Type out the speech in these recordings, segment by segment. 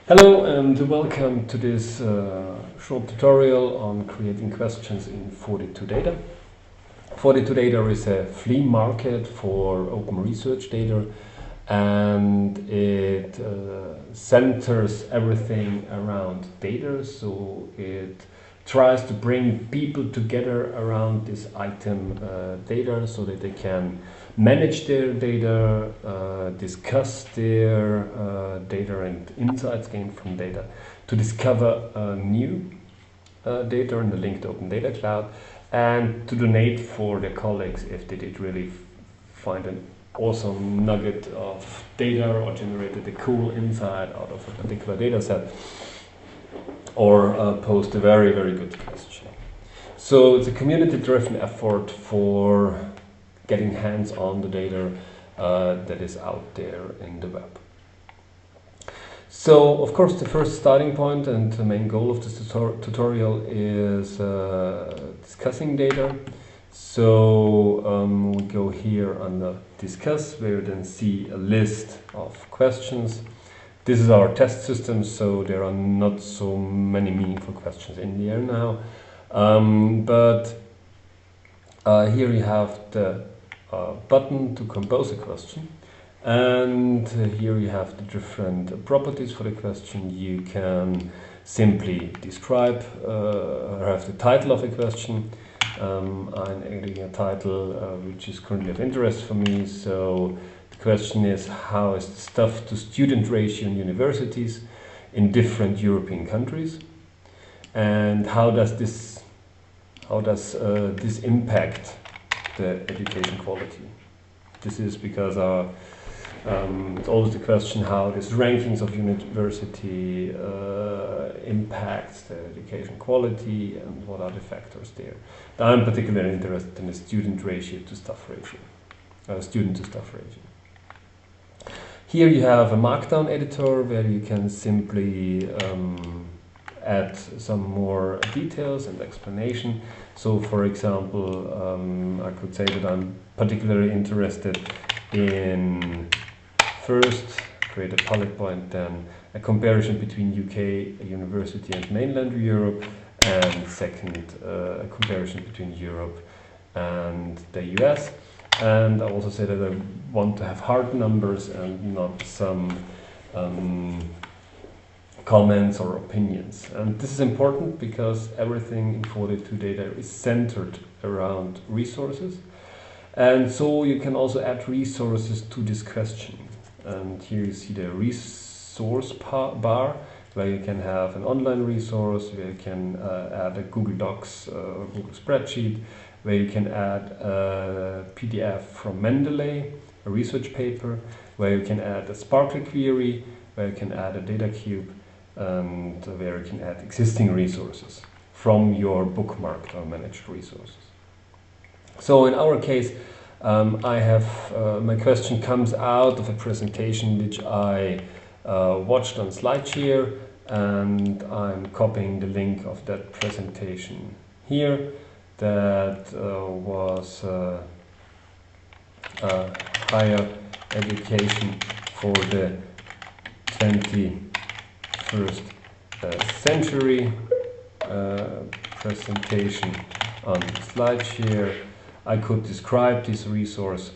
Hello and welcome to this short tutorial on creating questions in 42data. 42data is a flea market for open research data, and it centers everything around data. So it tries to bring people together around this item data so that they can manage their data, discuss their data and insights gained from data, to discover new data in the linked Open Data Cloud, and to donate for their colleagues if they did really find an awesome nugget of data or generated a cool insight out of a particular data set, or posed a very, very good question. So it's a community-driven effort for getting hands on the data that is out there in the web. So, of course, the first starting point and the main goal of this tutorial is discussing data. So we go here under Discuss, where you then see a list of questions. This is our test system, so there are not so many meaningful questions in there now. But here you have the button to compose a question, and here you have the different properties for the question. You can simply describe or have the title of a question. I'm adding a title which is currently of interest for me. So the question is, how is the staff to student ratio in universities in different European countries, and how does this impact the education quality? This is because it's always the question how this rankings of university impacts the education quality, and what are the factors there. I'm particularly interested in the student ratio to staff ratio, student to staff ratio. Here you have a markdown editor where you can simply add some more details and explanation. So, for example, I could say that I'm particularly interested in, first, create a bullet point, then a comparison between UK university and mainland Europe, and second, a comparison between Europe and the US. And I also say that I want to have hard numbers and not some comments or opinions. And this is important because everything in 42data is centered around resources. And so you can also add resources to this question. And here you see the resource bar, where you can have an online resource, where you can add a Google Docs or Google spreadsheet, where you can add a PDF from Mendeley, a research paper, where you can add a Sparkle query, where you can add a data cube, and where you can add existing resources from your bookmarked or managed resources. So in our case, I have my question comes out of a presentation which I watched on SlideShare, and I'm copying the link of that presentation here. That was higher education for the 21st century presentation on SlideShare. I could describe this resource,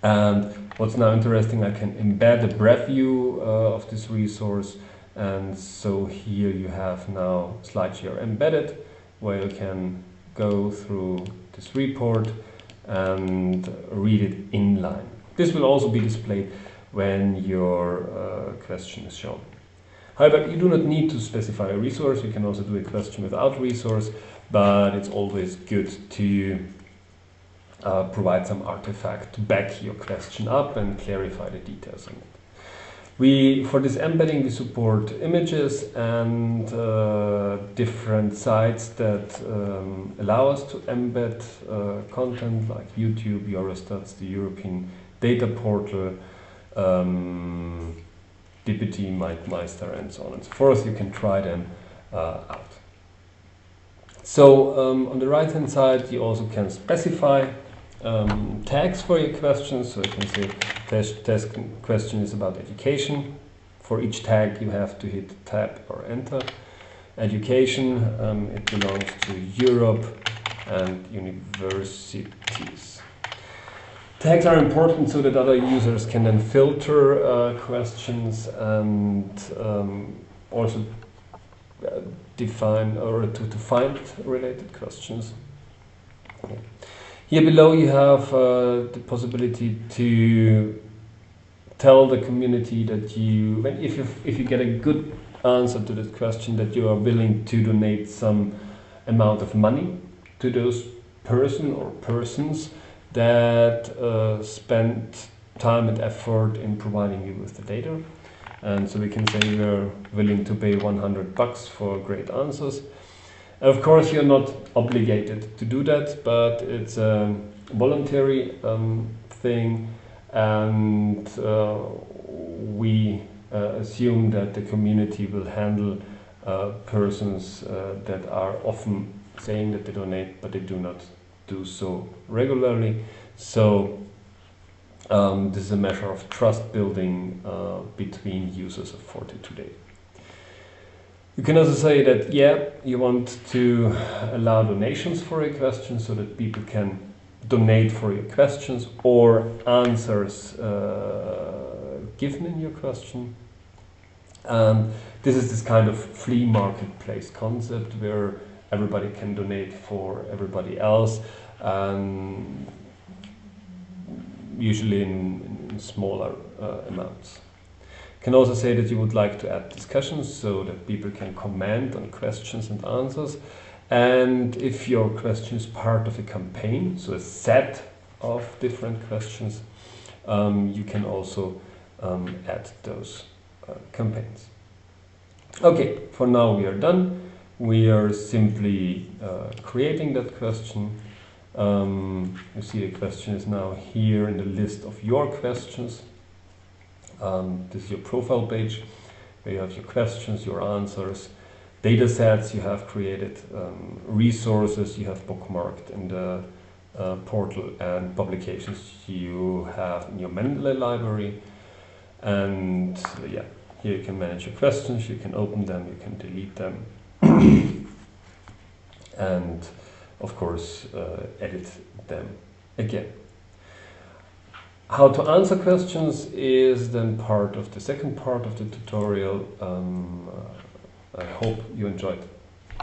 and what's now interesting, I can embed a preview of this resource, and so here you have now SlideShare embedded, where you can go through this report and read it inline. This will also be displayed when your question is shown. However, you do not need to specify a resource. You can also do a question without resource, but it's always good to provide some artifact to back your question up and clarify the details on it. For this embedding, we support images and different sites that allow us to embed content, like YouTube, Eurostats, the European Data Portal, DPT, MindMeister, and so on and so forth. You can try them out. So on the right hand side, you also can specify tags for your questions. So you can say test question is about education, For each tag you have to hit tab or enter. Education, it belongs to Europe and universities. Tags are important so that other users can then filter questions and also define or to find related questions. Okay. Here below you have the possibility to tell the community that if you get a good answer to this question, that you are willing to donate some amount of money to those person or persons that spent time and effort in providing you with the data. And so we can say we're willing to pay $100 for great answers. Of course, you're not obligated to do that, but it's a voluntary thing, and we assume that the community will handle persons that are often saying that they donate, but they do not do so regularly. So this is a measure of trust building between users of 42Data. You can also say that, yeah, you want to allow donations for your questions so that people can donate for your questions or answers given in your question. This is this kind of flea marketplace concept where everybody can donate for everybody else, usually in smaller amounts. You can also say that you would like to add discussions so that people can comment on questions and answers. And if your question is part of a campaign, so a set of different questions, you can also add those campaigns. Okay, for now we are done. We are simply creating that question. You see the question is now here in the list of your questions. This is your profile page where you have your questions, your answers, data sets you have created, resources you have bookmarked in the portal, and publications you have in your Mendeley library. And yeah, here you can manage your questions, you can open them, you can delete them, and of course edit them again. How to answer questions is then part of the second part of the tutorial. I hope you enjoyed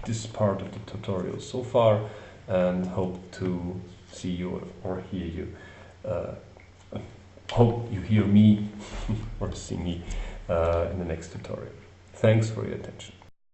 this part of the tutorial so far, and hope to see you or hear you. Hope you hear me or see me in the next tutorial. Thanks for your attention.